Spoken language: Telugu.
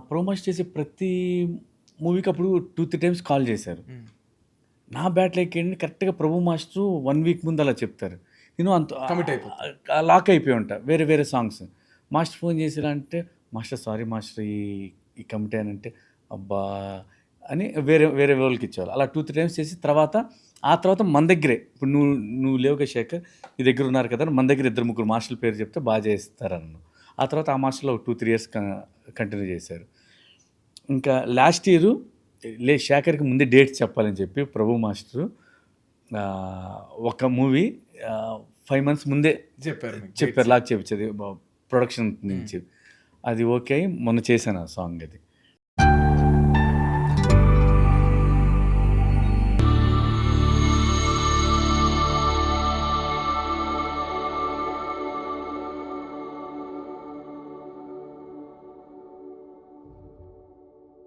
ప్రోమోస్ చేసే ప్రతి మూవీకి అప్పుడు 2-3 టైమ్స్ కాల్ చేశారు. నా బ్యాట్ లైక్ ఏంటి కరెక్ట్‌గా ప్రభు మాస్టరు 1 వీక్ ముందు అలా చెప్తారు. నేను అంత కమిట్ అయిపోతా. లాక్ అయిపోయి ఉంటా. వేరే వేరే సాంగ్స్. మాస్టర్ ఫోన్ చేసిరా అంటే, "మాస్టర్ సారీ మాస్టర్ ఈ కమిట్ అయ్యానంటే" అబ్బా! అని వేరే వేరే వాళ్ళకి ఇచ్చేవాళ్ళు. అలా 2-3 టైమ్స్ చేసి ఆ తర్వాత మన దగ్గరే ఇప్పుడు నువ్వు లేవుగా శేఖర్ నీ దగ్గర ఉన్నారు కదా! మన దగ్గర 2-3 మాస్టర్ల పేరు చెప్తే బాగా చేస్తారన్నారు. ఆ తర్వాత ఆ మాస్టర్‌లో 2-3 ఇయర్స్ కంటిన్యూ చేశారు. ఇంకా లాస్ట్ ఇయరు శేఖర్‌కి ముందే డేట్స్ చెప్పాలని చెప్పి ప్రభు మాస్టరు ఒక మూవీ 5 మంత్స్ ముందే చెప్పారు లాక్ చేపించేది ప్రొడక్షన్ నుంచి. అది ఓకే అయ్యి మొన్న చేశాను ఆ సాంగ్ అది.